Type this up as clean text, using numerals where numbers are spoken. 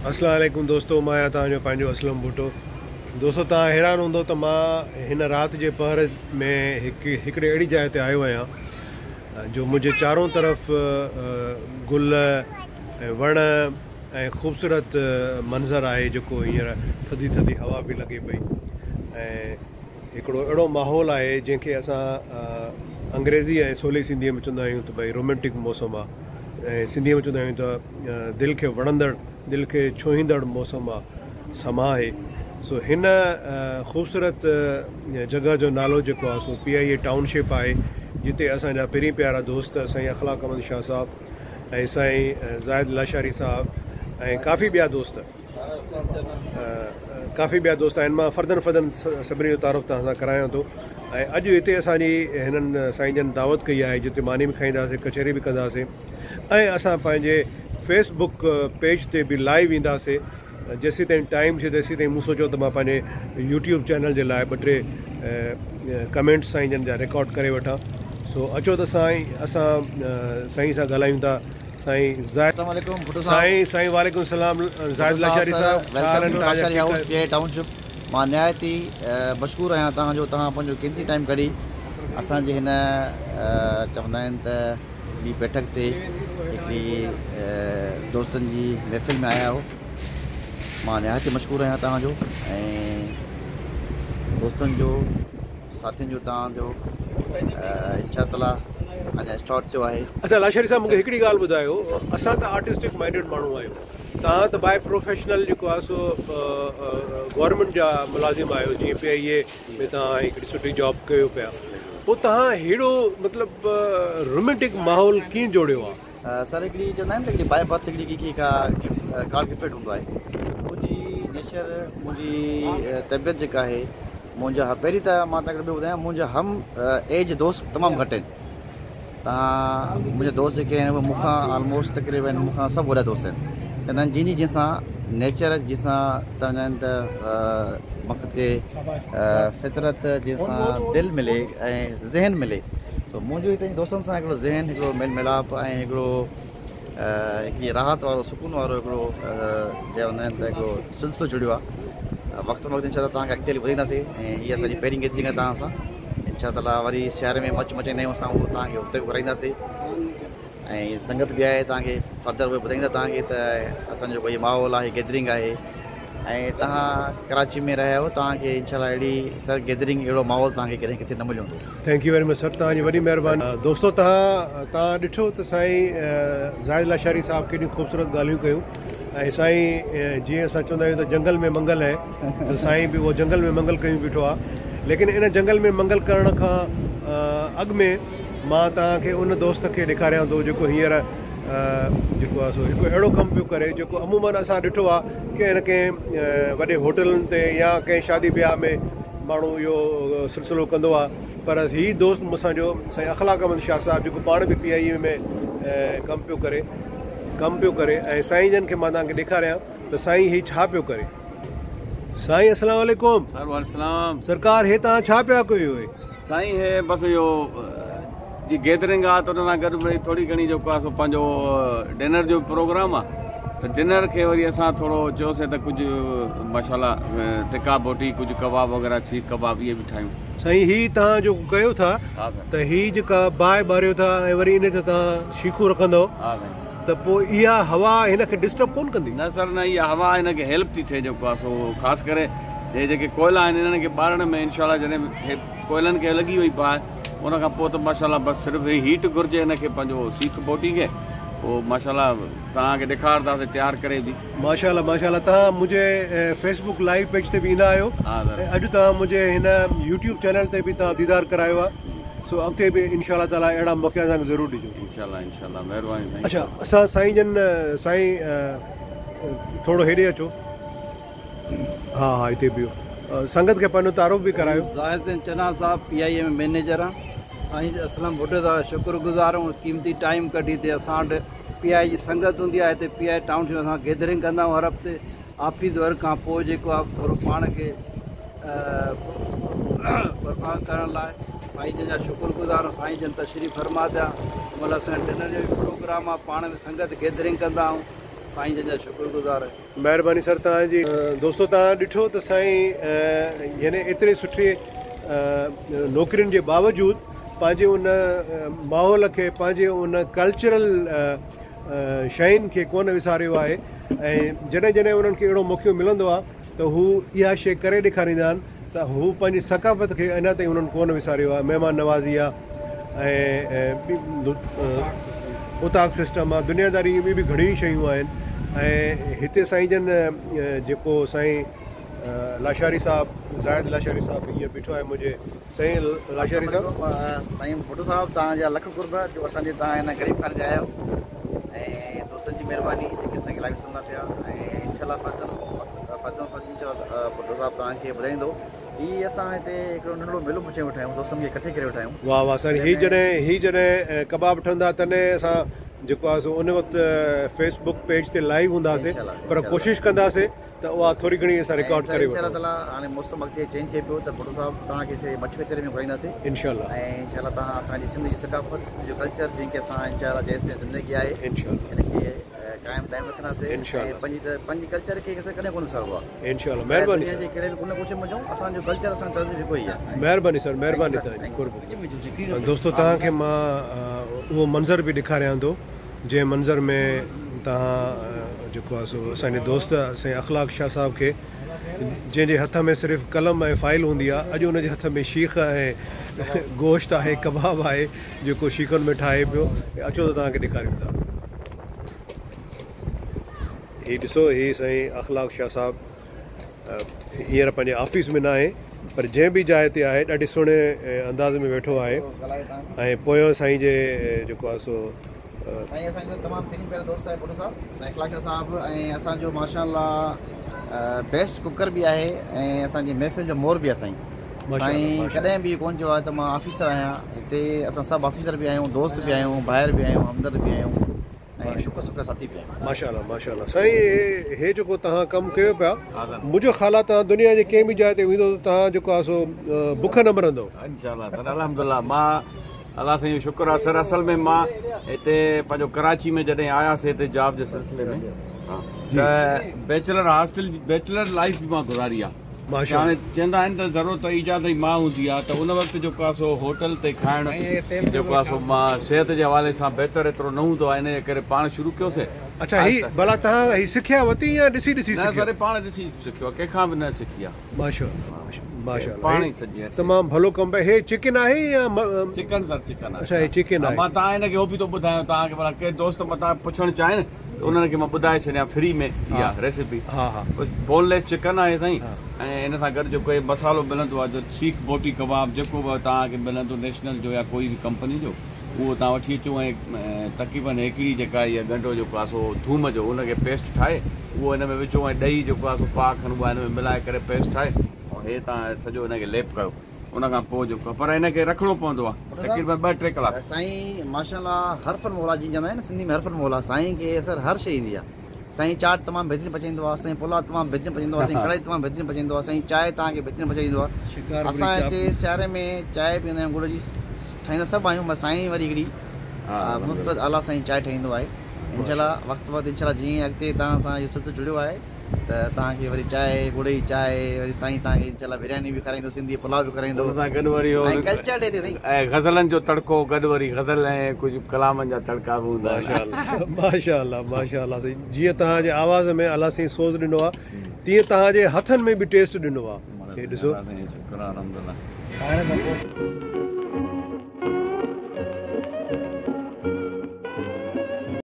अस्सलाम वालेकुम दोस्तों, मैं आहियां तव्हांजो पंहिंजो असलम भुट्टो। दोस्तों, तव्हां हैरान हूंदो त मां हिन राति जे पहर में हिकिड़े अहिड़ी जाइ ते आयो आहियां जो मुंहिंजे चारों तरफ़ गुल ऐं वण ऐं ख़ूबसूरत मंज़र आहे, जेको हींअर थधी थधी हवा बि लॻे पई ऐं हिकिड़ो अहिड़ो माहौल आहे जंहिंखे असां अंग्रेज़ी ऐं सोली सिंधीअ में चवंदा आहियूं त भई रोमेंटिक मौसम आहे, ऐं सिंधीअ में चवंदा आहियूं त दिलि खे वणंदड़, दिलि खे छुहींदड़ मौसम आहे, समा आहे। सो हिन ख़ूबसूरत जॻह जो नालो जेको आहे सो PIA टाउनशिप आहे, जिते असांजा पहिरीं प्यारा दोस्त साईं अख़लाक़ अहमद शाह साहिबु ऐं साईं ज़ाहिद लाशारी साहिबु ऐं काफ़ी ॿिया दोस्त आहिनि। मां फर्दन सभिनी जो तारुफ़ तव्हां सां करायां थो। ऐं अॼु हिते असांजी हिननि साईं जन दावत कई आहे, जिते मानी बि खाईंदासीं, कचहरी बि कंदासीं ऐं असां पंहिंजे फेसबुक पेज ते बि लाइव ईंदासीं। जेसीं ताईं टाइम थिए तेसीं ताईं मूं सोचियो त मां पंहिंजे YouTube चैनल जे लाइ 2-3 कमेंट्स साईं जन जा रिकॉर्ड करे वठां। सो अचो त असां साईं सां ॻाल्हायूं था। साईं वालेकुम सलाम। ज़ाहिद लाशारी साहिबु टाउनशिप मां निहायती मशकूर आहियां तव्हांजो, तव्हां पंहिंजो कीमती टाइम कढी असांजे हिन चवंदा आहिनि त ॿी बैठक ते हिकिड़ी दोस्तनि जी महफ़िल में आया हो। मां निहायती मशकूर आहियां तव्हांजो ऐं दोस्तनि जो, साथियुनि जो, तव्हांजो इंशाअल्लाह अञा स्टार्ट थियो आहे। अच्छा लाशारी साहिबु, मूंखे हिकिड़ी ॻाल्हि ॿुधायो, असां त आर्टिस्टिक माइंडेड माण्हू आहियूं, तव्हां त बाय प्रोफेशनल जेको आहे सो गवर्नमेंट जा मुलाज़िम आहियो, जीअं PIA में तव्हां हिकिड़ी सुठी जॉब कयो पिया, पोइ तव्हां अहिड़ो मतिलबु रोमेंटिक माहौल कीअं जोड़ियो आहे? सर, हिकिड़ी चवंदा आहिनि न हिकिड़ी बाय बर्थ हिकिड़ी कार्ड गिफ्टेड हूंदो आहे। मुंहिंजी नेचर, मुंहिंजी तबियत जेका आहे, मुंहिंजा पहिरीं त मां तव्हांखे ॿियो ॿुधायां, मुंहिंजा हम एज दोस्त तमामु घटि आहिनि। तव्हां मुंहिंजे दोस्त जेके आहिनि उहे मूंखां ऑलमोस्ट तक़रीबन मूंखां सभु वॾा दोस्त आहिनि। चवंदा आहिनि जंहिंजी जंहिंसां नेचर, जंहिंसां चवंदा आहिनि त मूंखे के फितरत, जंहिंसां दिलि मिले ऐं ज़हन मिले, त मुंहिंजो हिते दोस्तनि सां हिकिड़ो ज़हन, हिकिड़ो मेल मिलाप ऐं हिकिड़ी राहत वारो, सुकून वारो हिकिड़ो चवंदा आहिनि त हिकिड़ो सिलसिलो जुड़ियो आहे। वक़्तु इंशाअल्लाह तव्हांखे अॻिते हली ॿुधाईंदासीं ऐं हीअ असांजी पहिरीं गैदरिंग आहे तव्हां सां। इंशाअल्लाह वरी शहर में मचाईंदा आहियूं असां, उहो तव्हांखे हुते बि घुराईंदासीं ऐं संगत बि आहे, तव्हांखे फर्दर उहे ॿुधाईंदा तव्हांखे त असांजो कोई माहौल आहे, गैदरिंग आहे। ऐं तव्हां कराची में रहिया आहियो, तव्हांखे इंशाअल्लाह अहिड़ी सर गैदरिंग, अहिड़ो माहौल तव्हांखे कॾहिं किथे न मिलियो हूंदो। Thank U very much sir, तव्हांजी वॾी महिरबानी। दोस्तो, तव्हां ॾिठो त साईं ज़ाहिद लाशारी साहिबु केॾियूं ख़ूबसूरत ॻाल्हियूं कयूं ऐं साईं जीअं असां चवंदा आहियूं त जंगल में मंगल आहे, त साईं बि उहो जंगल में मंगल कयूं बीठो आहे। लेकिन इन जंगल में मंगल करण खां अॻु में मां तव्हांखे उन दोस्त खे ॾेखारियां थो जेको हींअर जेको आहे सो हिकु अहिड़ो कमु पियो करे जेको अमूमन असां ॾिठो आहे कंहिं न कंहिं वॾे होटलनि ते या कंहिं शादी ब्याह में माण्हू इहो सिलसिलो कंदो आहे, पर हीउ दोस्त मूंसां जो साईं अख़लाक़ अहमद शाह साहिबु, जेको पाण बि PIA में कमु पियो करे ऐं साईं जन खे मां तव्हांखे ॾेखारियां त साईं हीउ छा पियो करे। साईं अस्सलाम वालेकुम। सरकार, हे तव्हां छा पिया कयो? साईं हे बसि इहो जी गैदरिंग आहे, त उन सां गॾु वरी थोरी घणी जेको आहे सो पंहिंजो डिनर जो प्रोग्राम आहे, त डिनर खे वरी असां थोरो चयोसीं त कुझु मसाला तिका बोटी, कुझु कबाब वग़ैरह, सीख कबाब इहे बि ठाहियूं। साईं हीउ तव्हां जो कयो था त हीउ जेका बाहि ॿारियो था ऐं वरी इन ते तव्हां शीखूं रखंदव, त पोइ इहा हवा हिनखे डिस्टर्ब कोन कंदी? न सर, न, इहा हवा हिनखे हेल्प थी थिए, जेको आहे सो ख़ासि करे हे जेके कोयला आहिनि इन्हनि खे ॿारण में इंशाअल्लाह जॾहिं कोयलनि खे लॻी वई बाहि, उन खां पोइ त माशाल्लाह बसि सिर्फ़ु हीट घुरिजे हिनखे, पंहिंजो सीख बोटी खे, पोइ माशाल्लाह तव्हांखे ॾेखारंदासीं तयारु करे बि। माशाल्लाह तव्हां मुंहिंजे फेसबुक लाइव पेज ते बि ईंदा आहियो ऐं अॼु तव्हां मुंहिंजे हिन YouTube चैनल ते बि तव्हां दीदार करायो आहे। सो अॻिते बि इंशाअल्लाह ताला अहिड़ा मौक़ा असांखे ज़रूरु ॾिजो। इंशाअल्लाह महिरबानी। अच्छा, असां साईं थोरो हेॾे अचो। हा, हिते बीहो, संगत खे पंहिंजो तारुफ़ बि करायो। ज़ाहिद चना साहिबु PIA में मैनेजर आहे। साईं असलम भुट्टो साहिबु शुक्रगुज़ार आहियूं, क़ीमती टाइम कढी हिते असां वटि PIA जी संगत हूंदी आहे। हिते PIA टाउनशिप असां गैदरिंग कंदा आहियूं हर हफ़्ते। ऑफिस वर्क खां पोइ जेको आहे थोरो पाण खे परफॉर्म करण लाइ साईं जन जा शुक्रगुज़ार। साईं जन तशरीफ़ फरमा थिया, मतलब असां डिनर जो बि प्रोग्राम आहे, पाण में संगत गैदरिंग कंदा आहियूं। साईं जन जा शुक्रगुज़ार आहियूं। महिरबानी सर तव्हांजी। दोस्तो तव्हां ॾिठो त साईं यानी एतिरे सुठे नौकरियुनि जे बावजूदि पंहिंजे उन माहौल खे, पंहिंजे उन कल्चरल शयुनि खे कोन विसारियो आहे। ऐं जॾहिं जॾहिं उन्हनि खे अहिड़ो मौक़ो मिलंदो आहे त हू इहा शइ करे ॾेखारींदा आहिनि त हू पंहिंजी सकाफ़त खे अञा ताईं उन्हनि कोन विसारियो आहे। महिमान नवाज़ी आहे ऐं उताक सिस्टम आहे, दुनियादारी ॿी बि घणियूं शयूं आहिनि। ऐं हिते साईं जन जेको साईं लाशारी साहिबु, ज़ाहिद लाशारी साहिबु हीअं बीठो आहे मुंहिंजे। साईं लाशारी साहिबु, साईं भुट्टो साहिबु तव्हांजा लख कुर्ब जो असांजे तव्हां हिन ग़रीब खाने जा आहियो ऐं दोस्तनि जी महिरबानी जेके असांखे लाइव सुनंदा पिया। ऐं इनशाला भुट्टो साहिबु तव्हांखे ॿुधाईंदो। ही असां हिते हिकिड़ो नंढिड़ो मेलो पुछे वेठा आहियूं, दोस्तनि खे इकठे करे वेठा आहियूं। वाह वाह साईं। ही जॾहिं कबाब ठहंदा तॾहिं असां जेको आहे सो उन वक़्तु फेसबुक पेज ते लाइव हूंदासीं, पर कोशिशि कंदासीं त उहा थोरी घणी असां रिकॉर्ड करे इनशाला ताला। हाणे मौसम अॻिते चेंज थिए पियो त भुट्टो साहिबु तव्हांखे मच्छी कचहरी में घुराईंदासीं इनशाला। ऐं इनशाला तव्हां असांजी सिंध जी सकाफ़त जो कल्चर जंहिंखे असां इनशाला जेसिताईं ज़िंदगी आहे इनशाला हिनखे क़ाइमु टाइम रखंदासीं। पंहिंजी कल्चर खे कॾहिं कोन विसारिबो आहे इनशाला। महिरबानी जे कहिड़े कुन कुझु मुंहिंजो असांजो कल्चर असांजो तर्ज़ जेको ई आहे। महिरबानी सर, महिरबानी तव्हांजी। दोस्तो तव्हांखे मां उहो मंज़र बि ॾेखारियां थो जंहिं मंज़र में तव्हां जेको आहे सो असांजे दोस्त साईं अख़लाक़ शाह साहिब खे, जंहिंजे हथ में सिर्फ़ु कलम ऐं फाइल हूंदी आहे, अॼु उनजे हथ में शीख ऐं गोश्त आहे, कबाब आहे जेको शीखनि में ठाहे पियो। अचो त तव्हांखे ॾेखारियूं था। हीअ ॾिसो, हीअ साईं अख़लाक़ शाह साहिबु हींअर पंहिंजे ऑफिस में न आहे, पर जंहिं बि जाइ ते आहे ॾाढे सुहिणे अंदाज़ में वेठो आहे। ऐं पोयों साईं जे जेको आहे सो साईं असांजो तमामु पहिरीं पहिरियों दोस्त आहे भुट्टो साहिबु, साईं अख़लाक़ शाह साहिबु। ऐं असांजो माशाअल्लाह बेस्ट कुकर बि आहे ऐं असांजी महफ़िल जो मोर बि आहे साईं। साईं कॾहिं बि कोन चयो आहे त मां ऑफिसर आहियां। हिते असां सभु ऑफिसर बि आहियूं, दोस्त बि आहियूं, भाइर बि आहियूं, हमदर्द बि आहियूं ऐं शुक्र साथी बि आहियूं। माशाअल्लाह माशाअल्लाह। साईं हे जेको तव्हां कमु कयो पिया, मुंहिंजो ख़्यालु आहे तव्हां दुनिया जे कंहिं बि जाइ ते वेंदो त तव्हां जेको आहे सो बुख न मरंदो इंशाअल्लाह। अल्हम्दुलिल्लाह। मां अलाह साईं जो शुक्र आहे। सर असल में मां हिते पंहिंजो कराची में जॾहिं आयासीं हिते जॉब जे सिलसिले में, त बैचलर हॉस्टल बैचलर लाइफ बि मां गुज़ारी आहे। हाणे चवंदा आहिनि त ज़रूरत ईजाद जी मां हूंदी आहे, त उन वक़्तु जेको आहे सो होटल ते खाइणु जेको आहे सो मां सिहत जे हवाले सां बहितर एतिरो न हूंदो आहे, इन जे करे पाण शुरू कयोसीं। अच्छा, ही भला तव्हां ही सिखिया वरिती या ॾिसी ॾिसी? सर पाण ॾिसी सिखियो आहे, कंहिंखां बि न सिखी आहे। माशाअल्लाह माशाअल्लाह, पाण ई सॼी तमामु भलो कमु आहे। हे चिकन आहे या चिकन? सर चिकन आहे। अच्छा, हे चिकन आहे। मां तव्हां हिनखे उहो बि थो ॿुधायां, तव्हांखे भला के दोस्त मथां पुछणु चाहिनि त उन्हनि खे मां ॿुधाए छॾियां फ्री में इहा रेसिपी। हा हा, बोनलेस चिकन आहे साईं। ऐं हिन सां गॾु जेको मसालो मिलंदो आहे, जो सीख बोटी कबाब जेको बि तव्हांखे मिलंदो नेशनल जो या कोई बि कंपनी जो, उहो तव्हां वठी अचो। ऐं तक़रीबन हिकिड़ी जेका इहा ॻंढो जेको आहे सो थूम जो उनखे पेस्ट ठाहे उहो हिन में विझो, ऐं ॾही जेको आहे सो पाउ खनि उहा हिन में मिलाए करे पेस्ट ठाहे, ऐं हे तव्हां सॼो हिनखे लेप कयो। उनखां पोइ जेको पर हिनखे रखिणो पवंदो आहे तक़रीबन 2-3 कलाक। साईं माशाअल्लाह हरफन मोला जी चवंदा आहिनि सिंधी में, हरफन मोला। साईं खे असर हर शइ ईंदी आहे। साईं चाट तमामु बहितरीनु पचाईंदो आहे, साईं पुलाव तमामु बहितरीनु पचाईंदो आहे, साईं कढ़ाई तमामु बहितरीनु पचाईंदो आहे, साईं चांहि तव्हांखे बहितरीनु पचाईंदो आहे। असां हिते सियारे में चांहि पीअंदा आहियूं, गुड़ जी ठाहींदा सभु आहियूं, बसि साईं वरी हिकिड़ी मुफ़्त आला साईं चांहि ठाहींदो आहे। इनशाला वक़्तु इनशाला जीअं अॻिते तव्हां सां इहो सिलसिलो जुड़ियो आहे त तव्हांखे वरी चांहि, गुड़ जी चांहि, वरी साईं तव्हांखे इनशाला बिरयानी बि खाराईंदो, सिंधी पुलाव बि खाराईंदो, गॾु वरी कल्चर डे ते साईं ऐं गज़लनि जो तड़को, गॾु वरी गज़ल ऐं कुझु कलामनि जा तड़का बि हूंदा। माशाअल्लाह माशाअल्लाह साईं। जीअं तव्हांजे आवाज़ में अलाह साईं सोज़ ॾिनो आहे, तीअं तव्हांजे हथनि में बि टेस्ट ॾिनो आहे। हे ॾिसो।